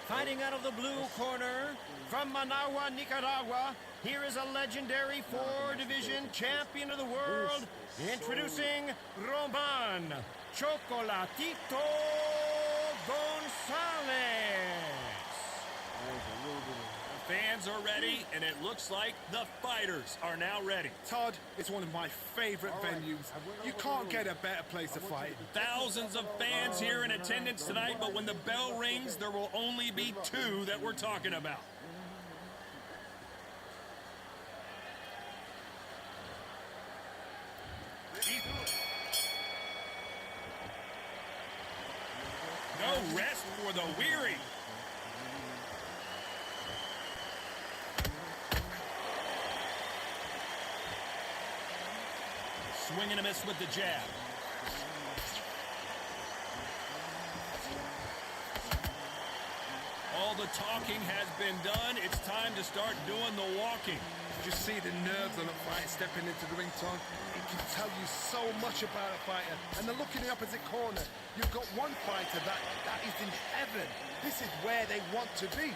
Fighting out of the blue corner, from Managua, Nicaragua, here is a legendary 4-division champion of the world, introducing Roman Chocolatito Gonzalez. The fans are ready, and it looks like the fighters are now ready. Todd, it's one of my favorite venues. You can't get a better place to fight. Thousands of fans here in attendance tonight, but when the bell rings, there will only be 2 that we're talking about. No rest for the weary. Swing and a miss with the jab. All the talking has been done. It's time to start doing the walking. Just see the nerves on a fight stepping into the ring, Todd. It can tell you so much about a fighter. And then look in the opposite corner. You've got one fighter that is in heaven. This is where they want to be.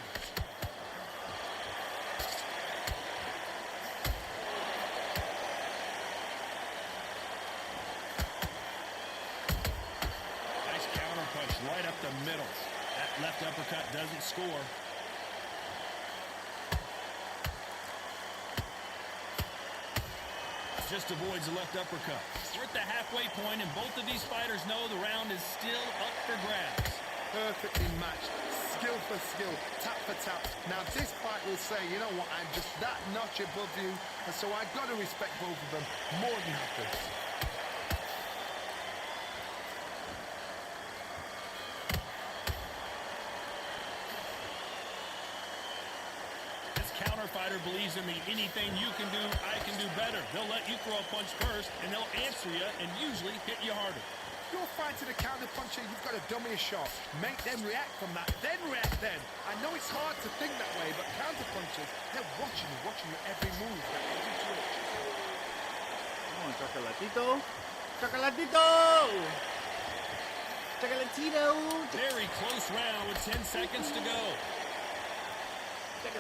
Right up the middle. That left uppercut doesn't score. Just avoids the left uppercut. We're at the halfway point, and both of these fighters know the round is still up for grabs. Perfectly matched. Skill for skill. Tap for tap. Now this fight will say, you know what, I'm just that notch above you, and so I've got to respect both of them more than happy. Fighter believes in the anything you can do, I can do better. They'll let you throw a punch first, and they'll answer you and usually hit you harder. You're fighting a counter puncher, you've got to dummy a shot. Make them react from that, then react then. I know it's hard to think that way, but counter punchers, they're watching you every move, every twitch. Come on, Chocolatito. Chocolatito! Chocolatito! Very close round with 10 seconds to go. Let's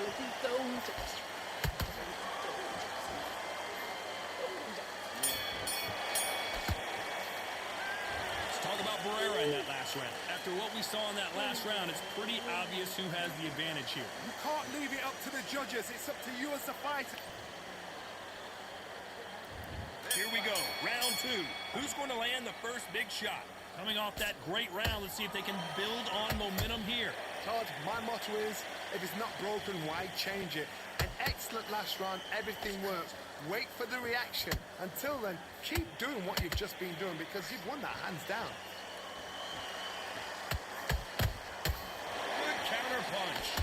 talk about Barrera in that last round. After what we saw in that last round, it's pretty obvious who has the advantage here. You can't leave it up to the judges. It's up to you as the fighter. Here we go, round 2. Who's going to land the first big shot? Coming off that great round, let's see if they can build on momentum here. Todd, my motto is, if it's not broken, why change it? An excellent last round, everything works. Wait for the reaction. Until then, keep doing what you've just been doing because you've won that hands down. Good counter punch.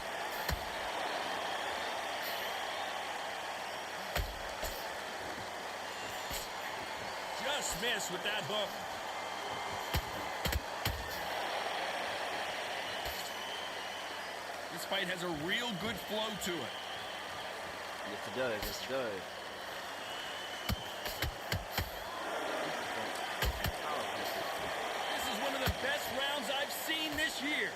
Just missed with that hook. This fight has a real good flow to it. Yes, it does. Yes, it does. This is one of the best rounds I've seen this year.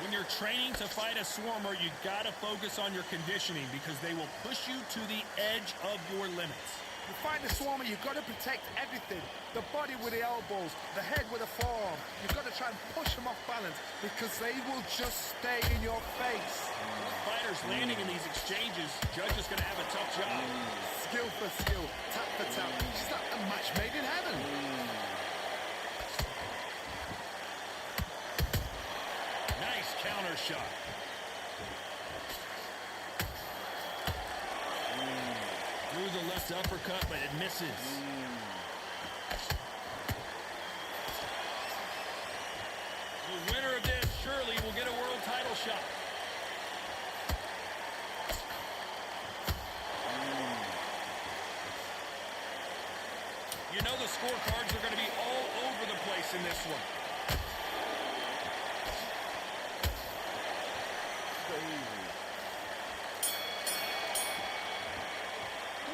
When you're training to fight a swarmer, you gotta focus on your conditioning because they will push you to the edge of your limits. You fight the swarmer, you've got to protect everything. The body with the elbows, the head with the forearm. You've got to try and push them off balance because they will just stay in your face. Fighters landing in these exchanges, judge is going to have a tough job. Skill for skill, tap for tap. It's like a match made in heaven. Nice counter shot. Through the left uppercut, but it misses. The winner of this surely will get a world title shot. You know the scorecards are going to be all over the place in this one.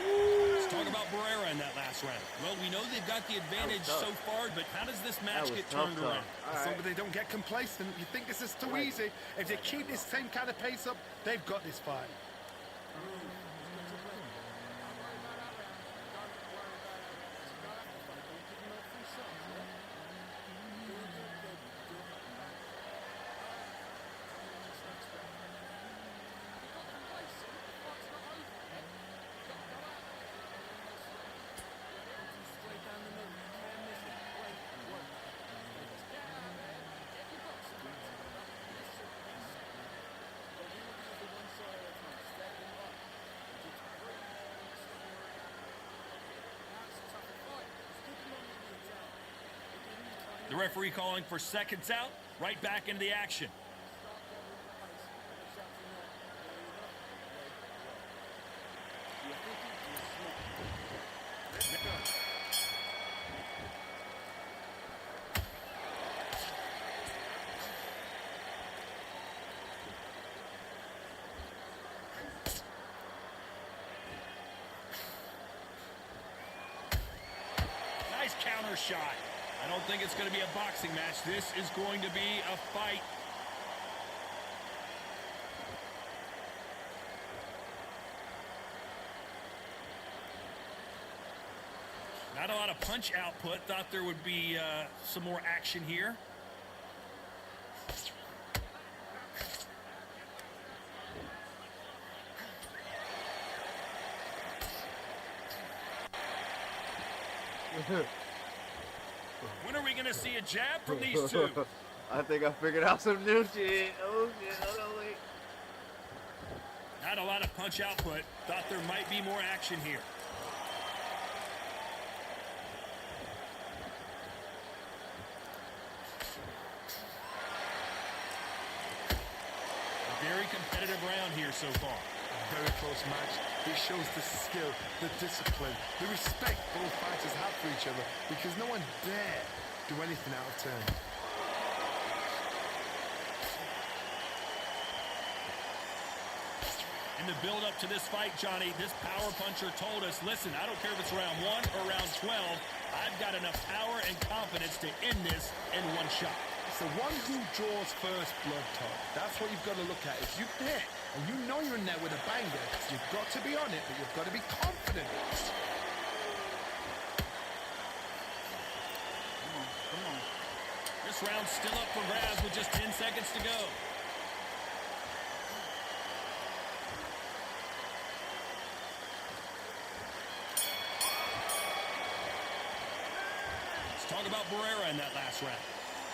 Let's talk about Barrera in that last last round. Well, we know they've got the advantage tough. so far, but how does this That match was get tough, turned tough. around? All So right. that they don't get complacent. You think this is too like easy. If they keep this same kind of pace up, they've got this fight. The referee calling for seconds out, right back into the action. Nice counter shot. I don't think it's going to be a boxing match. This is going to be a fight. Not a lot of punch output. Thought there would be some more action here. When are we going to see a jab from these two? I think I figured out some new shit. Oh shit, hold on, wait. Not a lot of punch output. Thought there might be more action here. A very competitive round here so far. Very close match. It shows the skill, the discipline, the respect both fighters have for each other, because no one dare do anything out of turn. In the build-up to this fight, Johnny, this power puncher told us, listen, I don't care if it's round 1 or round 12, I've got enough power and confidence to end this in one shot. It's the one who draws first blood, Todd. That's what you've got to look at. If you're there and you know you're in there with a banger, you've got to be on it, but you've got to be confident. Come on. This round's still up for grabs with just 10 seconds to go. Let's talk about Barrera in that last round.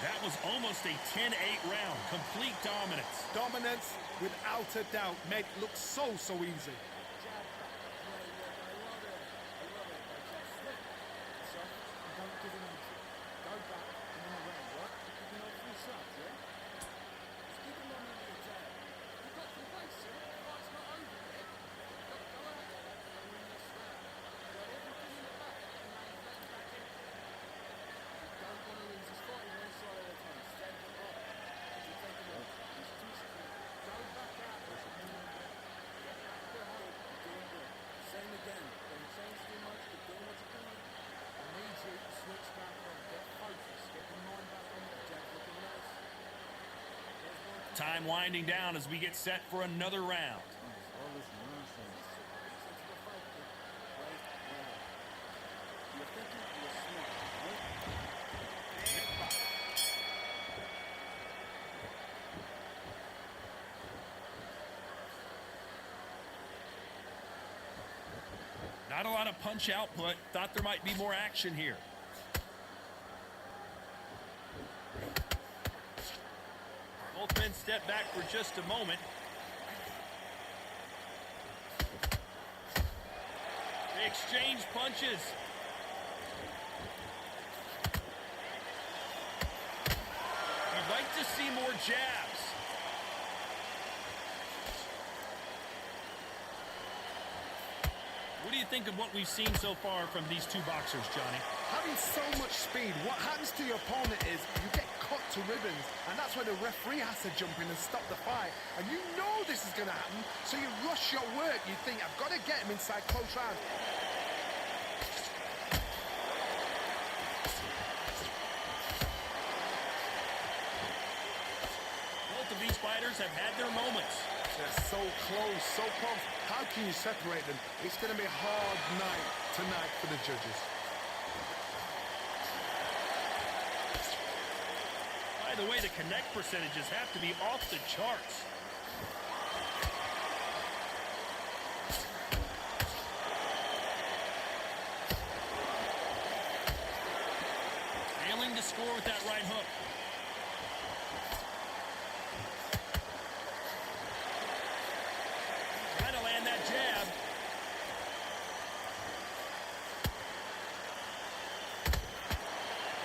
That was almost a 10-8 round. Complete dominance. Dominance, without a doubt, made it look so easy. Time winding down as we get set for another round. All this nonsense. Not a lot of punch output. Thought there might be more action here. Both men step back for just a moment. They exchange punches. You'd like to see more jabs. What do you think of what we've seen so far from these two boxers, Johnny? Having so much speed, what happens to your opponent is you get cut to ribbons, and that's where the referee has to jump in and stop the fight. And you know this is going to happen, so you rush your work. You think, I've got to get him inside close round. fighters have had their moments. They're so close, so close. How can you separate them? It's going to be a hard night tonight for the judges. By the way, the connect percentages have to be off the charts. Failing to score with that right hook. Trying to land that jab.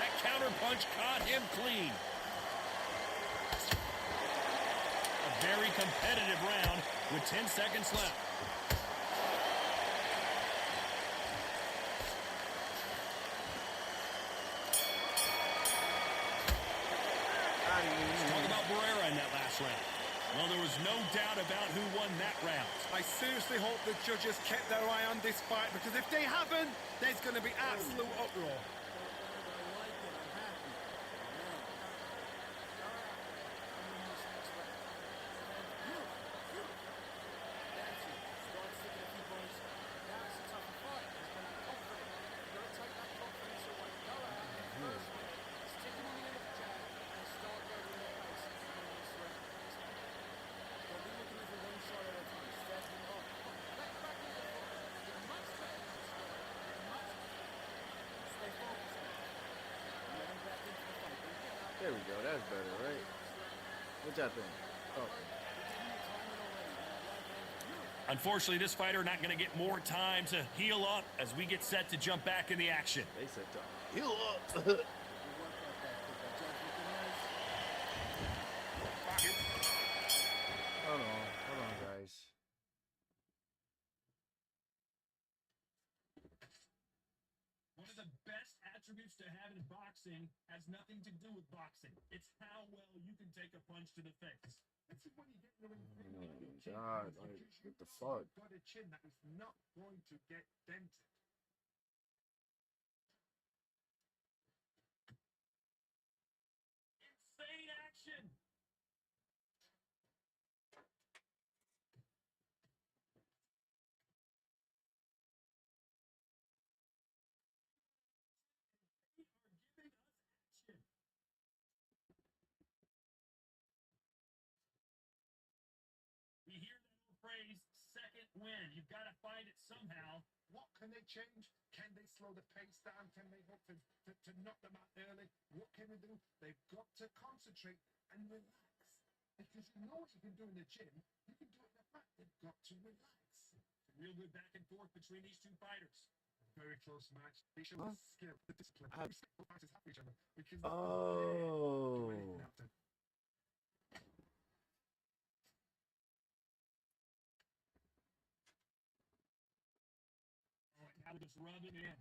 That counter punch caught him clean. A very competitive round with 10 seconds left. Let's talk about Barrera in that last round. Well, there was no doubt about who won that round. I seriously hope the judges kept their eye on this fight, because if they haven't, there's going to be absolute uproar. There we go. That's better, right? What y'all think? Okay. Unfortunately, this fighter not going to get more time to heal up as we get set to jump back in the action. They said to heal up. Hold on, guys. One of the best attributes to have in boxing has nothing to do with boxing. It's how well you can take a punch to the face. This is when you get in the ring. Oh, God, like, what the fuck? Got a chin that is not going to get dented. Insane action. They are giving us action. We hear that old phrase, second win. You've got to find it somehow. What can they change? Can they slow the pace down? Can they hope to knock them out early? What can they do? They've got to concentrate and relax. Because you know what you can do in the gym, you can do it in the back. They've got to relax. Real good back and forth between these two fighters. Very close match. They show Huh? the skill, the discipline. I- Both fighters have each other. Because Oh. All right, now we're just rubbing it in.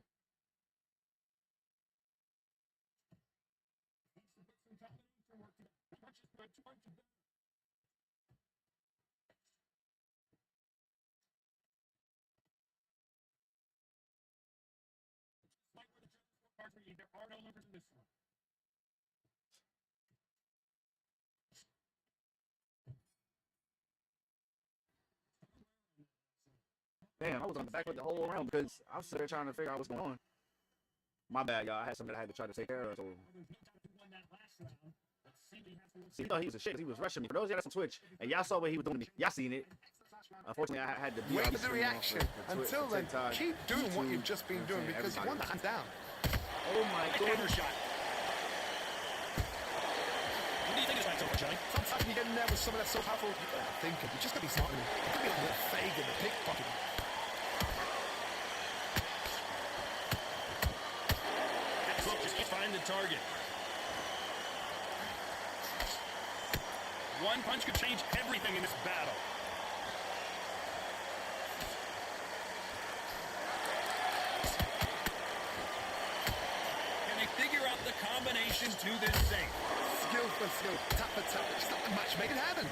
Needs to put some combination work together. Punches good, two punches better. Like where the judges go hard for you, there are no losers in this one. Damn, I was on the back foot the whole round because I was there trying to figure out what's going on. My bad, y'all. I had something that I had to try to take care of. So, There's no doubt who won that last round. Let's see what he has to see, he thought he was a shit 'cause he was rushing me. For those of y'all that's on Twitch, and y'all saw what he was doing to me, y'all seen it. Unfortunately, I had to be Wait on for the screen reaction. for Until for then, TikTok, keep doing what YouTube, you've just been you know doing, what I'm because you saying? won the hands down. Oh my The counter god. shot. What do you think of this fight so far, Johnny? Sometimes you get in there with someone that's so powerful, you gotta think it. You just gotta be smart. You could be like a Fagan, the pickpocket. That hook just keeps finding the target. One punch could change everything in this battle. Can they figure out the combination to this thing? Skill for skill, tap for tap. It's not a match made in heaven.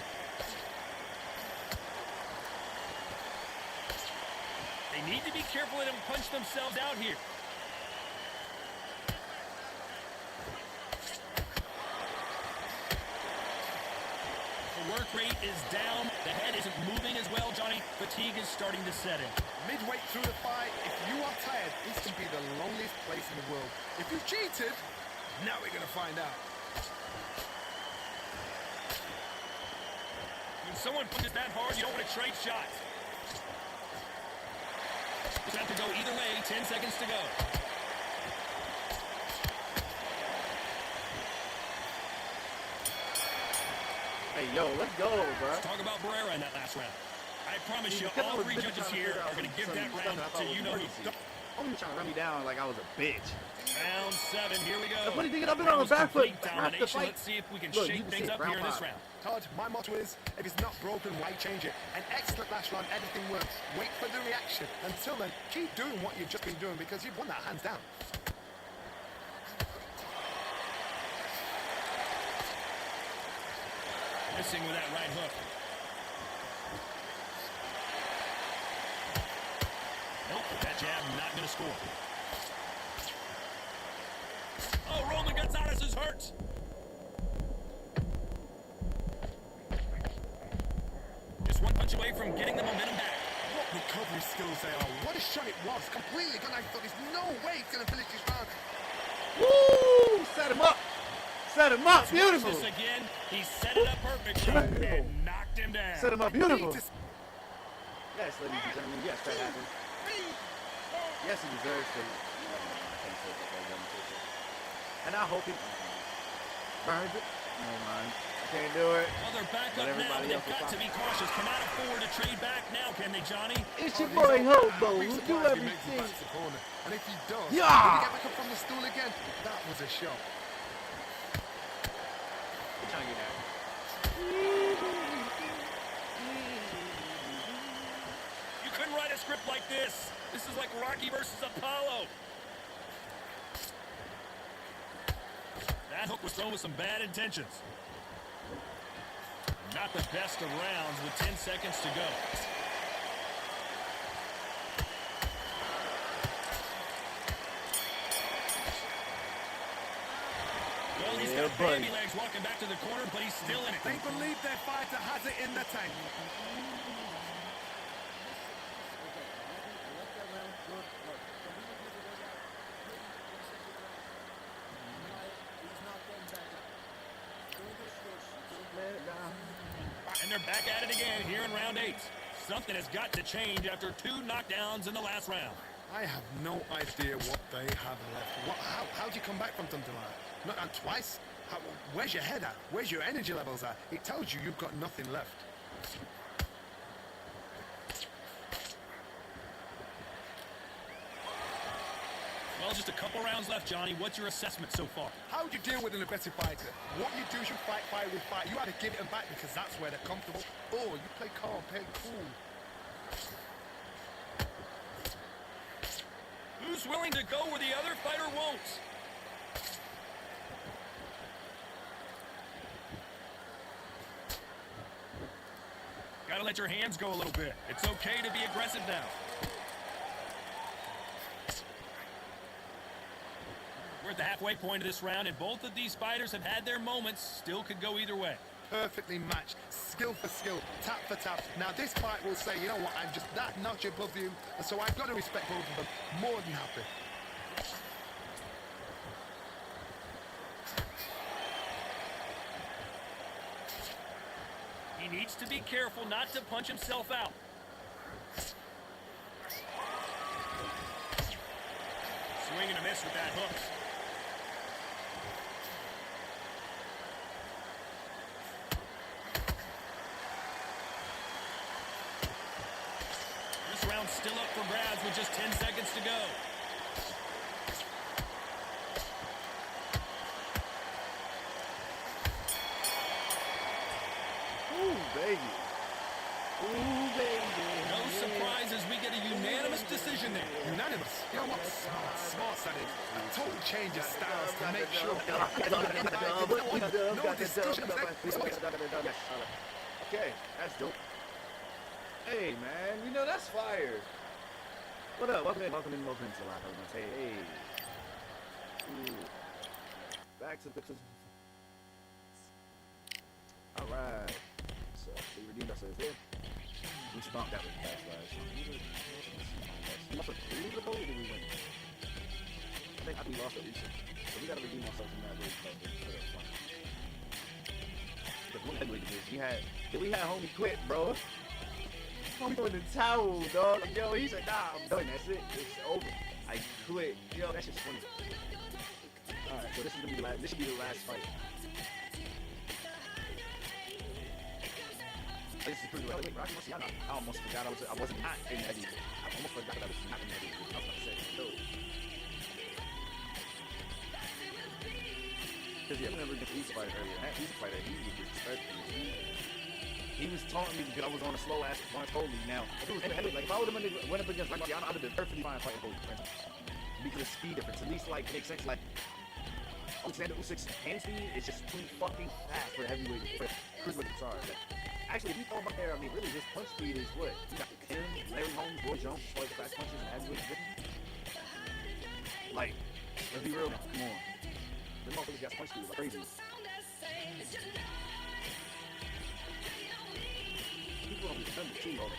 They need to be careful they don't punch themselves out here. The work rate weight is down. The head isn't moving as well, Johnny. Fatigue is starting to set in. Midway through the fight, if you are tired, this can be the loneliest place in the world. If you've cheated, now we're going to find out. When someone pushes that hard, you don't want to trade shots. It's have to go either way. 10 seconds to go. Hey, yo, let's go, bro. Let's talk about Barrera in that last round. I promise you, all three judges here are going to give that round to you-know-who. I'm trying to run me down like I was a bitch. Round 7, here we go. What do you think? I've been on the back foot. Domination. Let's see if we can shake things up here in this round. Todd, my motto is, if it's not broken, why change it? An excellent last round, everything works. Wait for the reaction. Until then, keep doing what you've just been doing because you've won that hands down. Missing with that right hook. Nope, that jab not going to score. Oh, Roland Gonzalez is hurt. Just one punch away from getting the momentum back. What recovery skills they are. What a shot it was. Completely gone. I thought there's no way he's going to finish this round. Woo! Set him up. Set him up. Beautiful. This again. He set it up perfectly and knocked him down. Set him up beautiful. Yes, ladies and gentlemen. Yes, that happened. Yes, he deserves to. And I hope he burns it. Never mind. I can't do it. Well, they're back up now. They've got to be cautious. Cannot afford to trade back now, can they, Johnny? It's your boy Hobo who do everything. And if he does, yeah. Will he get back up from the stool again? That was a shot. I'm trying to get out. You couldn't write a script like this. This is like Rocky versus Apollo. That hook was thrown with some bad intentions. Not the best of rounds with 10 seconds to go. Well, he's got baby legs walking back to the corner, but he's still in it. They believe their fighter has it in the tank. And they're back at it again here in round 8. Something has got to change after 2 knockdowns in the last round. I have no idea what they have left. How do you come back from something like that? Not twice? Where's your head at? Where's your energy levels at? It tells you you've got nothing left. Well, just a couple rounds left, Johnny. What's your assessment so far? How do you deal with an aggressive fighter? What you do is you fight fire with fight. You either give it back because that's where they're comfortable, or you play calm, play cool. Who's willing to go where the other fighter won't? Gotta let your hands go a little bit. It's okay to be aggressive now. We're at the halfway point of this round, and both of these fighters have had their moments. Still could go either way. Perfectly matched, skill for skill, tap for tap. Now this fight will say, you know what, I'm just that notch above you, and so I've got to respect both of them. More than happy. He needs to be careful not to punch himself out. Swing and a miss with that hook. This round's still up for grabs with just 10 seconds to go. Ooh, baby. Ooh, baby. No surprises, we get a unanimous decision there. Unanimous. You know what? Smart that is. Total change of styles to make sure. No discussion. Okay, that's dope. Hey, man, you know that's fire. What up? Welcome in to Live. I was gonna say, hey. Ooh. Back to the. All right. So. They redeemed ourselves there. We stomped that with the past last. We must have lose the boat or did we win? I think we lost at least. So we gotta redeem ourselves in that way. Because one heavyweight division, we had homie quit, bro. I'm throwing the towel, dog. Yo, he said, nah, I'm done. That's it. It's over. I quit. Yo, that shit's funny. Alright, so this is gonna be the last. This should be the last fight. This is pretty well. Wait, Rocky Marciano. I almost forgot I wasn't not in that either. I almost forgot that I was not in that either. I was about to say, no. Because yeah, I remember the East fighter earlier. That East fighter, he was disrespectful. He was taunting me because I was on a slow ass Foley. Now, if it was like if I would have went up against Marciano, I'd have been perfectly fine fighting Foley. Because of speed difference, at least like it makes sense. Like Alexander Usyk's hand speed is just too fucking fast for the heavyweight. For cruiserweight, sorry. Actually, if you throw him up there, I mean, really, his punch speed is what? You got him, Larry Holmes, Roy Jones, as far as fast punches and heavyweight. Like, let's be real now. Come on. The motherfuckers got punch speed like crazy. People don't remember too, though.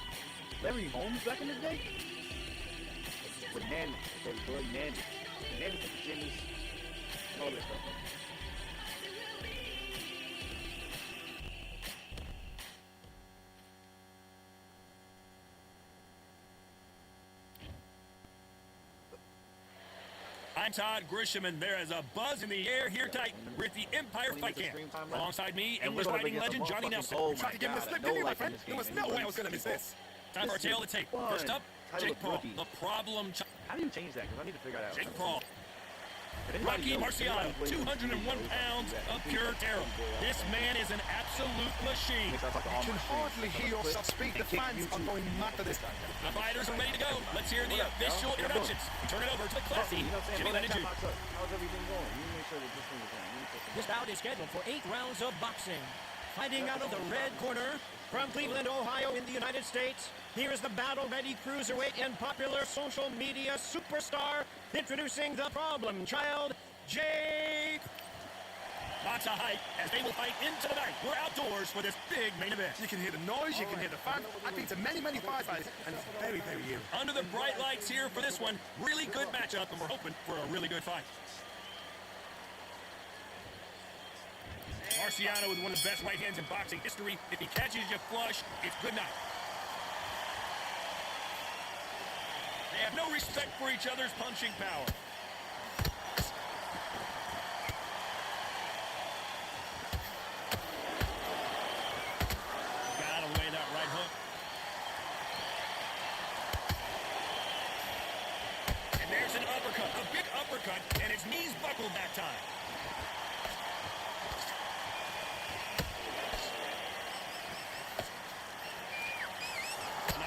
Larry Holmes back in the day? With Nanny. Okay, Blood Nanny. Nanny from the Jimmys. All that stuff. I'm Todd Grisham, and there is a buzz in the air here tonight with the Empire Fight Camp. Alongside me, English fighting legend Johnny Nelson. Tried to give him a slip, didn't you, my friend? There was no way I was going to miss this. Time for a tail of the tape. First up, Jake Paul, the problem child. How do you change that? Because I need to figure that out. Jake Paul. Rocky Marciano, 201 pounds of pure terror. This man is an absolute machine. You can hardly hear yourself speak. The fans are going mad for this guy. The fighters are ready to go. Let's hear the official introductions. Turn it over to the classy Jimmy Lennon Jr. How's everything going? You make sure that this thing is going. This bout is scheduled for 8 rounds of boxing. Fighting out of the red corner from Cleveland, Ohio in the United States, here is the battle-ready cruiserweight and popular social media superstar, introducing the problem child, Jake. Lots of hype as they will fight into the night. We're outdoors for this big main event. You can hear the noise, you can hear the fans. I've been to many, many firefighters, and it's very, very eerie. Under the bright lights here for this one, really good matchup, and we're hoping for a really good fight. Marciano with one of the best right hands in boxing history. If he catches you flush, it's good night. They have no respect for each other's punching power. Got away that right hook. And there's an uppercut, a big uppercut, and his knees buckled that time.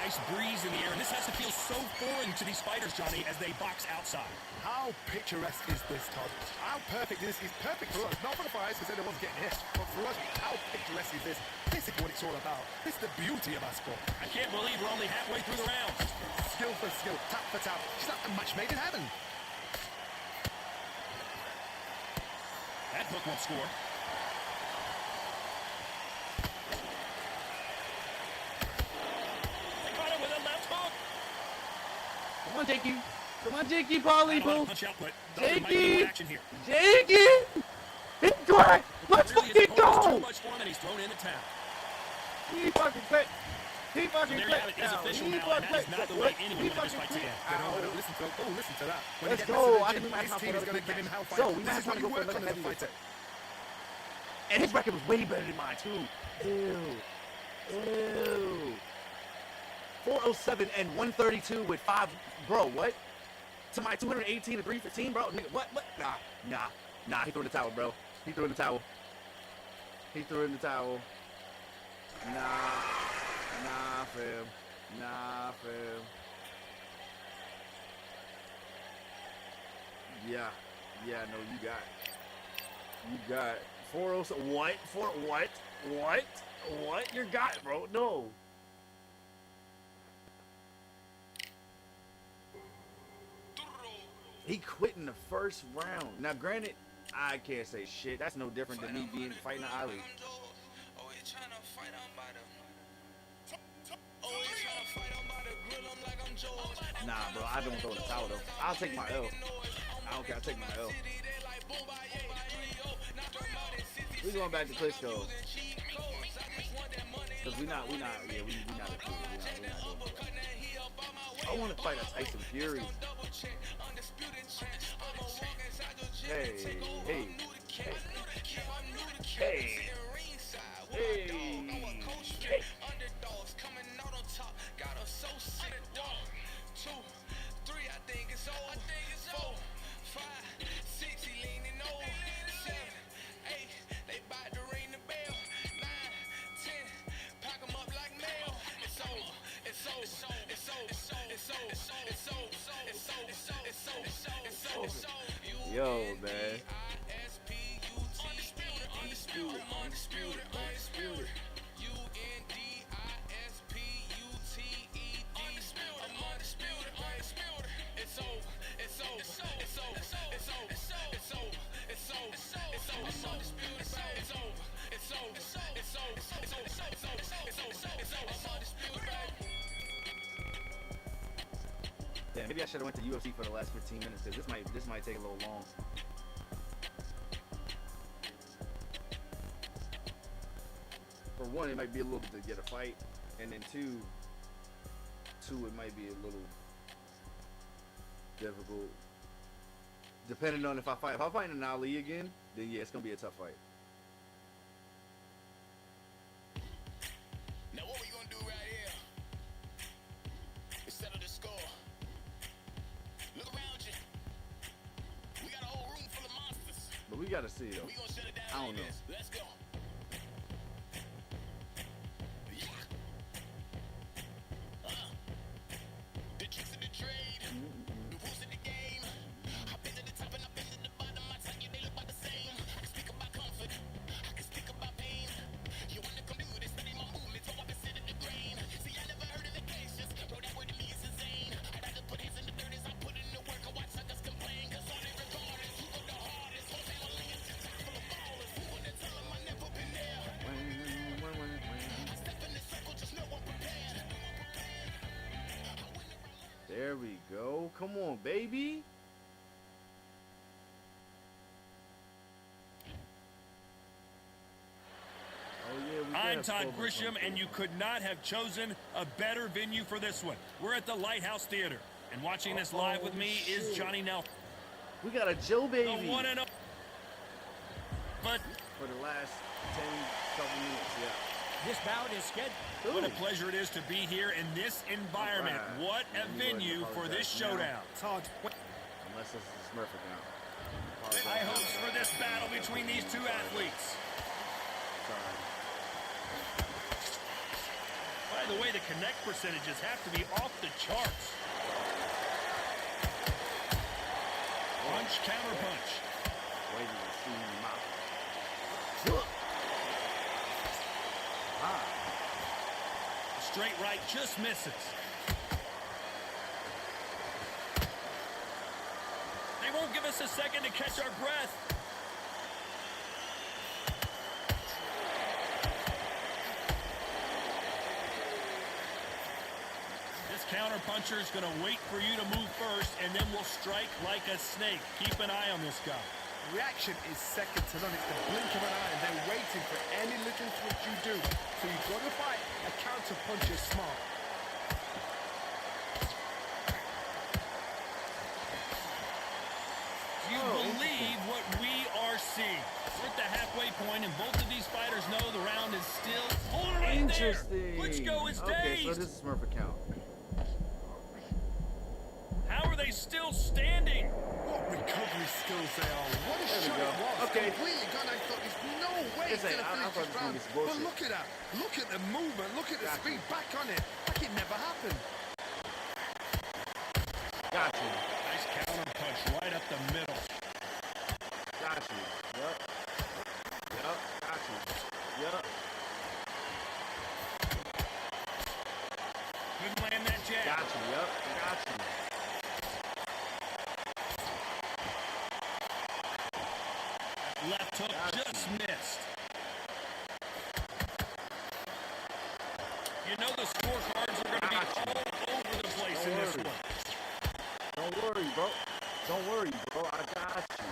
Nice breeze in the air, and this has to feel so foreign to these fighters, Johnny, as they box outside. How picturesque is this, Todd? How perfect is this? It's perfect for us. Not for the fighters because they're the ones getting hit. But for us, how picturesque is this? This is what it's all about. This is the beauty of our sport. I can't believe we're only halfway through the round. Skill for skill, tap for tap. It's like a match made in heaven. That hook won't score. Come on, Jakey. Come on, Jakey, Paulie, boo. Punch output. Jakey. Action here. Jakey. Into it. Let's Really, fucking go. too much fun, and he's thrown in the towel. He fucking quit. He fucking There you quit. have it. It's official He now, and that is not the way anyone wins this fight today. Listen to that. Oh, listen to that. When Let's he gets go. to the I gym, think we might his have team to is going to give him hell So, fight. we might This have is to what you go for work another on as a heavyweight. fighter. And his record was way better than mine, too. Ew. Ew. 407 and 132 with 5. Bro, what? To my 218 and 315, bro? Nigga, what? Nah. He threw in the towel, bro. He threw in the towel. Nah, fam. Yeah, no, you got 407. What? You got it, bro. No. He quit in the first round. Now, granted, I can't say shit. That's no different than me fighting Ali. Nah, bro, I don't throw in the towel though. I'll take my L. I don't care. I'll take my L. We going back to Klitschko. Cause we not, yeah, we not a crew. We not doing that. I want to fight a Tyson Fury. Hey, hey, hey, hey, hey, hey. Yo, man. Yeah, maybe I should have went to UFC for the last 15 minutes because this might take a little long. For one, it might be a little bit to get a fight, and then two, it might be a little difficult. Depending on if I fight an Ali again, then yeah, it's gonna be a tough fight. Now what we gonna do right here is settle the score. Look around you. We got a whole room full of monsters. But we gotta see though. We gonna shut it down. I don't know. Let's go. The tricks of the trade, the rules of the game. I've been to the top and I've been to the bottom. I tell you they look about the same. I can speak about comfort, I can speak about pain. You wanna come do this, study my movement, so I can sit in the grain. See, I never heard of the cases, bro, that word to me is insane. I'd rather put hands in the dirt as I put in the work. I watch suckers complain, cause all they regard is who go the hardest. Whole family is just chock full of ballers. Who wanna tell them I never been there? I step in the circle, just know I'm prepared. There we go. Come on, baby. Oh, yeah, we I'm have Todd Hobo Grisham, and you could not have chosen a better venue for this one. We're at the Lighthouse Theater, and watching this live with me is Johnny Nelson. We got a Joe The baby one and only. But for the last 10 couple minutes. Yeah. This bout is scheduled. what a pleasure it is to be here in this environment. Alright. What a You venue wouldn't for this apologize now. showdown. Todd, Unless this is a Smurf account. High hopes for this battle between these two athletes. Sorry. By the way, the connect percentages have to be off the charts. Punch, counter punch. Waiting to see him out. Straight right just misses. They won't give us a second to catch our breath. This counter puncher is going to wait for you to move first, and then we'll strike like a snake. Keep an eye on this guy. Reaction is second to none. It's the blink of an eye, and they're waiting for any little twitch you do. So you've got to fight a counter puncher smart. Do you believe what we are seeing? We're at the halfway point, and both of these fighters know the round is still on right there. Interesting. Klitschko is Okay, so dazed. this is Smurf account. How are they still standing? What recovery skills they are. What a There we shot go. it was. Okay. Completely gone. I thought there's no way This he's going ain't- to I finish thought this this was gonna round. be some But bullshit. look at that. Look at the movement. Look at the Gotcha. speed back on it. Like it never happened. Got you. Nice counter punch right up the middle. Got you. Yup. Yup. Got you. Yup. Couldn't land that jab. Got you. Yup. Got you. Left hook just missed. You know the scorecards are going to be all over the place in this Don't worry, bro. I got you.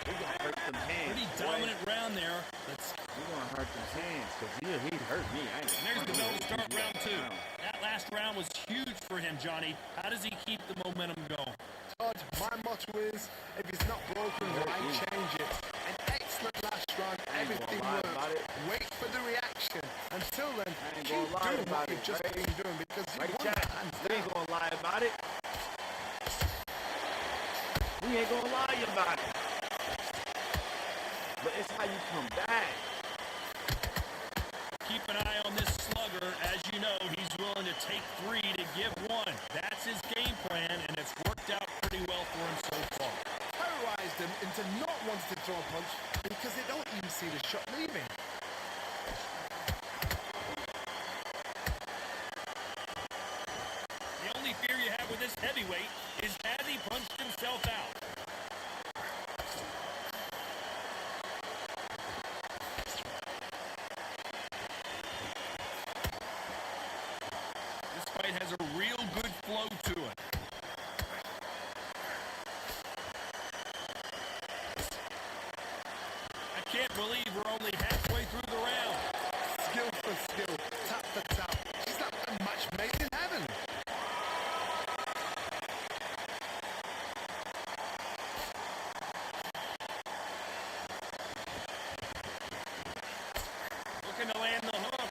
We're gonna hurt them hands. Pretty dominant round there. We're gonna hurt them hands because he hurt me. There's the bell to start round 2. That last round was huge for him, Johnny. How does he keep the momentum going? Todd, my motto is, if it's not broken, why change it? An excellent last round, everything works. Wait for the reaction. Until then, keep doing what you've just been doing because you won that hands We ain't gonna lie about it. We ain't gonna lie about it. But it's how you come back. Keep an eye on this slugger. As you know, he's willing to take 3 to give 1. That's his game plan, and it's worked out pretty well for him so far. Terrorized them into not wanting to throw a punch because they don't even see the shot leaving. The only fear you have with this heavyweight is has he punched himself out? This fight has a real good flow to it. I can't believe we're only halfway through the round. Skill for skill, tap for tap. Is that a match made in heaven? Looking to land the hook.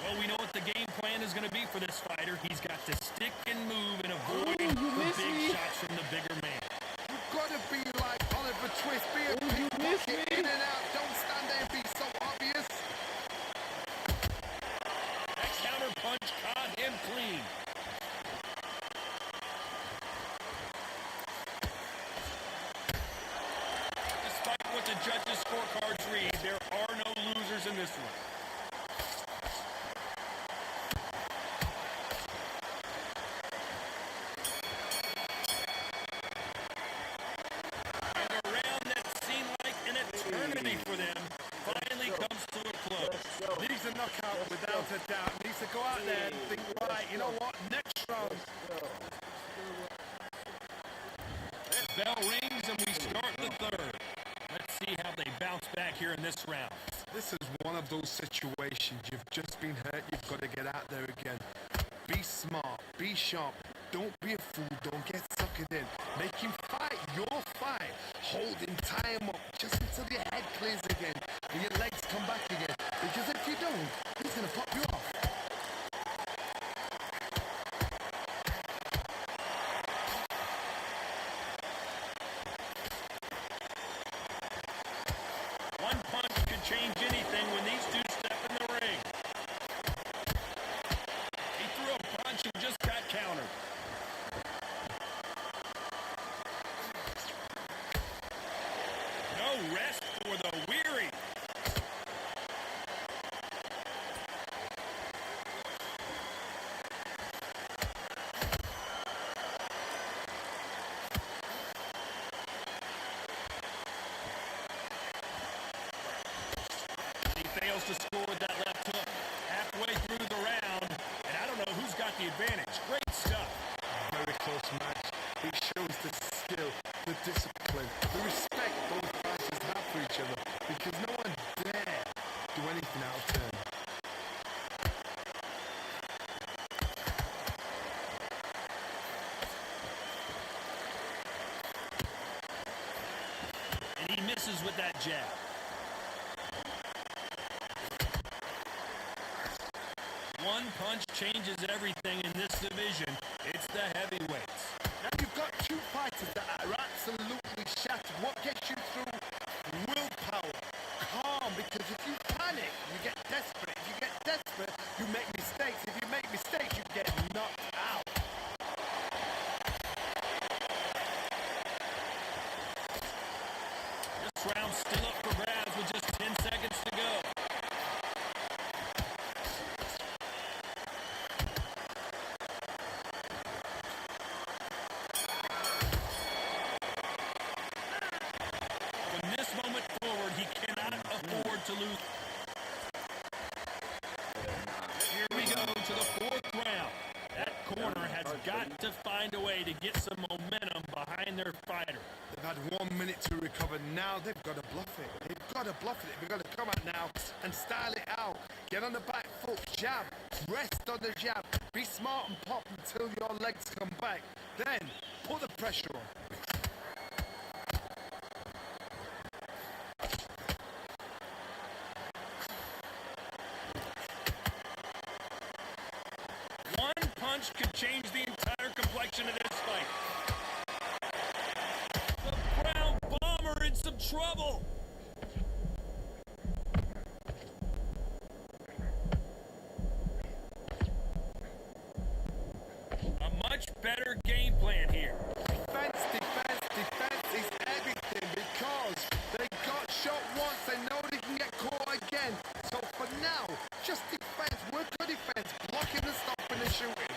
Well, we know what the game plan is going to be for this fighter. He's got to stick and move and avoid the big shots from the bigger man. You've got to be like Oliver Twist, be a pickpocket, in and out. Don't stand there and be so obvious. That counter punch caught him clean. Despite what the judges' scorecards read, there are no losers in this one. And a round that seemed like an eternity for them finally comes to a close. Needs a knockout without a doubt. Needs to go out there and think, right, you know what, next round. Bell rings and we start the third. Let's see how they bounce back here in this round. This is one of those situations. You've just been hurt. You've got to get out there again. Be smart. Be sharp. Don't be a fool. Don't get suckered in. Make him fight your fight. Hold him, tie him up just until your head clears again and your legs come back again. Because if you don't, he's going to pop you off. One punch could change anything when these two step in the ring. He threw a punch and just got countered. No rest for the weary. He fails to score with that left hook. Halfway through the round, and I don't know who's got the advantage. Great stuff. Very close match. It shows the skill, the discipline, the respect both fighters have for each other because no one dare do anything out of turn. And he misses with that jab. One punch changes everything in this division. It's the heavyweights. Now you've got two fighters that are absolutely shattered. What gets you through? Willpower. Calm, because if you panic, you get desperate. If you get desperate, you make mistakes. If you make mistakes, you get knocked out. This round's still up for grabs with just 10 seconds to go. From this moment forward, he can got to find a way to get some momentum behind their fighter. They've had 1 minute to recover. Now they've got to bluff it. They've got to bluff it. They've got to come out now and style it out. Get on the back foot, jab, rest on the jab. Be smart and pop until your legs come back. Then put the pressure on. One punch could change the entire complexion of this fight. The Brown Bomber in some trouble. A much better game plan here. Defense, defense, defense is everything because they got shot once. They know they can get caught again. So for now, just defense. Work your defense. Blocking and stopping and shooting.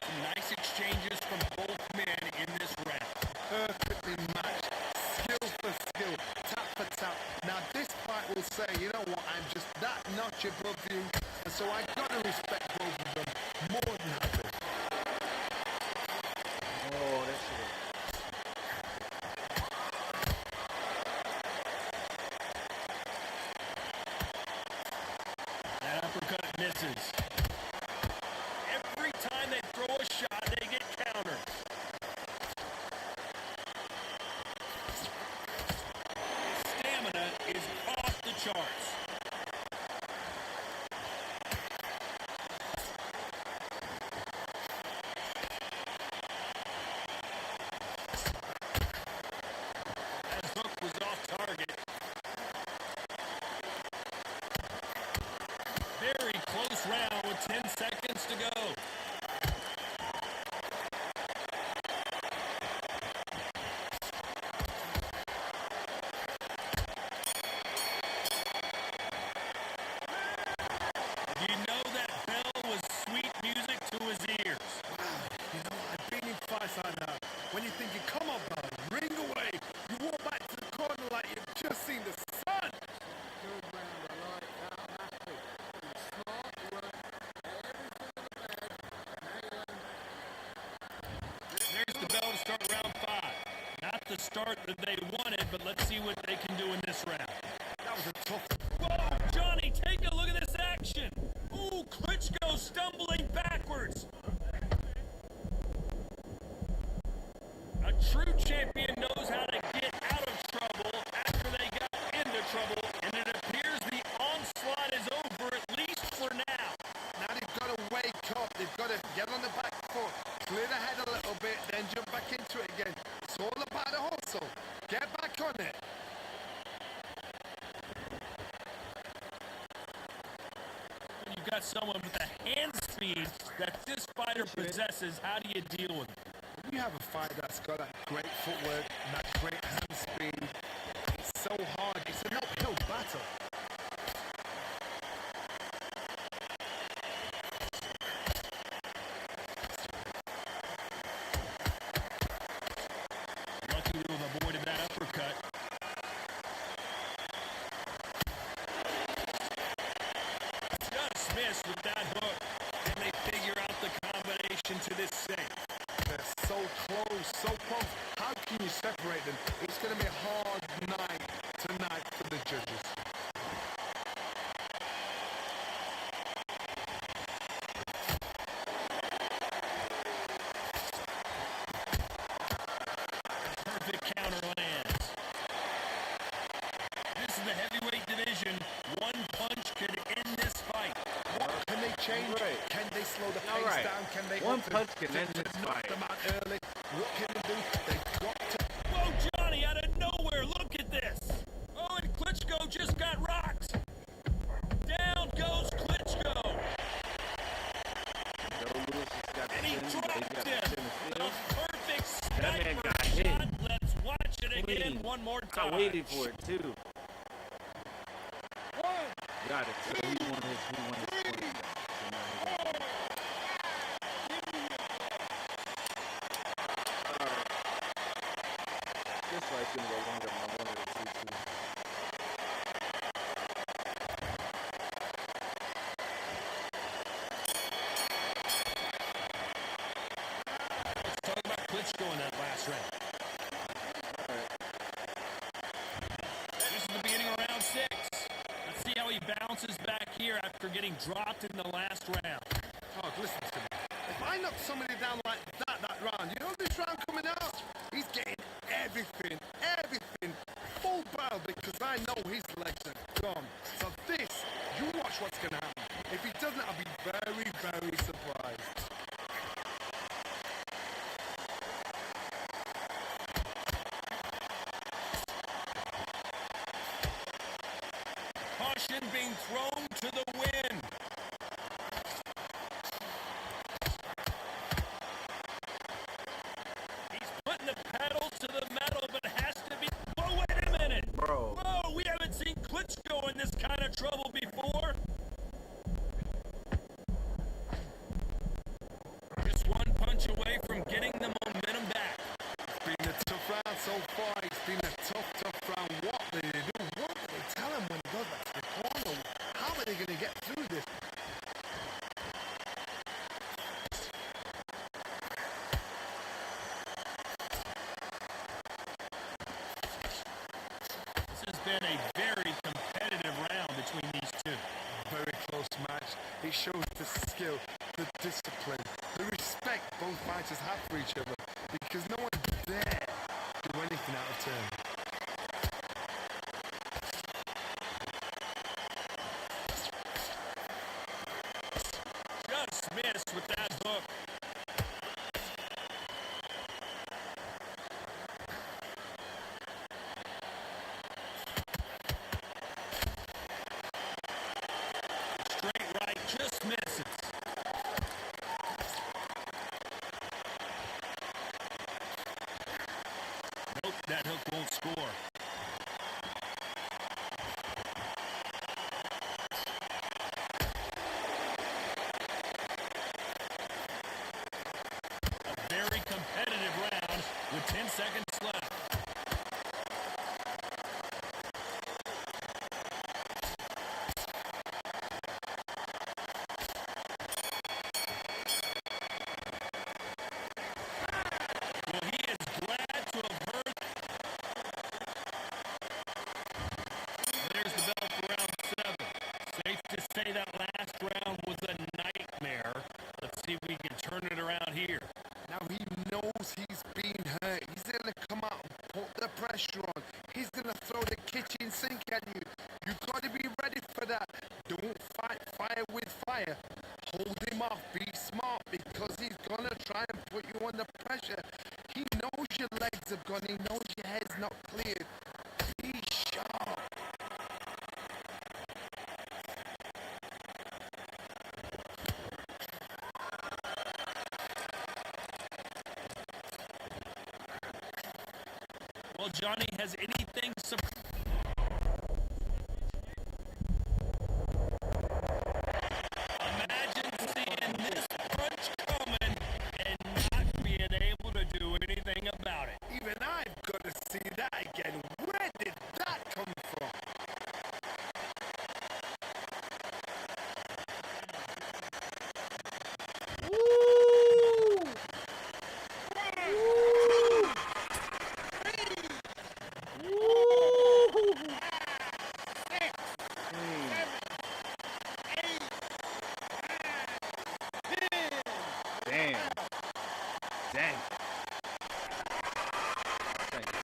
Some nice exchanges from both men in this round. Perfectly matched. Skill for skill. Tap for tap. Now this fight will say, you know what, I'm just that notch above you. And so I gotta respect both of them more than happy. Oh, that shit. That uppercut misses. Every time they throw a shot, they get countered. Stamina is off the charts. That hook was off target. Very close round with 10 seconds to go. You know that bell was sweet music to his ears. You know, I've been in fights like that. When you're thinking, come on, man, ring away. You walk back to the corner like you've just seen the sun. There's the bell to start round 5. Not the start that they wanted, but let's see what they can do in this round. That was a tough. Whoa, Johnny, take a look at this action. Ooh, Klitschko stumbling backwards. A true champion knows how to get out of trouble after they got into trouble, and it appears the onslaught is over, at least for now. Now they've got to wake up. They've got to get on the back foot, clear the head a little bit, then jump back into it again. It's all about the hustle. Get back on it. When you've got someone with the hand speed that this fighter possesses, how do you deal with it? When you have a fight that's got that great footwork and that great hand speed, it's so hard. It's an uphill battle. Lucky to have avoided that uppercut. Just missed with that hook. And they figure out the combination to this safe. They're so close, so close. How can you separate them? It's going to be a hard night tonight for the judges. Perfect counter lands. This is the heavyweight division. One punch could end this fight. Can they change? Right. Can they slow the All pace right. down? Can they One to- punch can to- end to this knock fight. them out early? What can they do? They've got to. Whoa, Johnny, out of nowhere, look at this. Oh, and Klitschko just got rocked. Down goes Klitschko. Joe Louis has got the And he chin, but he's dropped got the him. chin A still. perfect That man sniper got hit. shot. Let's watch it again Clean. one more I time. waited for it too. Got it. So he won his point. So now he got it. This fight's gonna go longer than I wanted it to. after getting dropped in the last round. Oh, listen to me. If I knock somebody down like that round, you know this round coming out? He's getting everything, full barrel because I know his legs are gone. So this, you watch what's going to happen. If he doesn't, I'll be very, very surprised. Caution being thrown to the wind. He's putting the pedal to the metal, but has to be... Oh, wait a minute! Bro. Whoa, we haven't seen Klitschko in this kind of trouble before. Just one punch away from getting the momentum back. It's been a tough round so far. It's been a tough round. What do they do? What do they tell him when he goes back to the corner? How are they going to get through this? This has been a very competitive round between these two. Very close match. It shows the skill, the discipline, the respect both fighters have for each other because no one dare do anything out of turn. Just missed with that hook. Straight right, just misses. Nope, that hook won't score. A very competitive round with 10 seconds left. Well, he is glad to have heard. There's the bell for round 7. Safe to say that last round was a nightmare. Let's see if we can turn it around here. Now he knows he's been hurt. He's going to come out and put the pressure on. He's going to throw the kitchen sink at you. You've got to be ready for that. Don't fight fire with fire. Hold him off. Be smart because he's going to try and put you under pressure. He knows your legs have gone. He knows your head's not cleared. Be sharp. Well, Johnny, has anything imagine seeing this punch coming and not being able to do anything about it. Even I've got to see that again. Where did that come from? Damn. Dang. Thank you.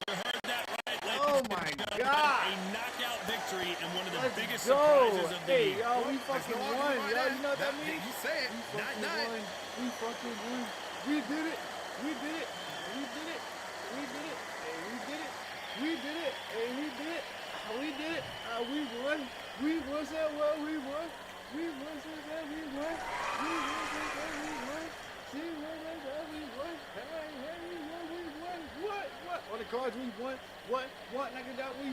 You heard that right, ladies Oh and my gentlemen. God. A knockout victory and one of the Let's biggest go. surprises of the Hey, year. yo, we fucking There's no won, argument yo. about You know what that means? You say it. We Night, fucking night. won. We fucking won. We did it. We did it. We did it. We did it. Hey, we did it. We did it. Hey, we did it. We did it. We won. We won. So well, we won. We won. So well, we won. We won. So well, we won. See what we won. Hey, we won. We won. What? On the cards, we won. What? Knock it out. We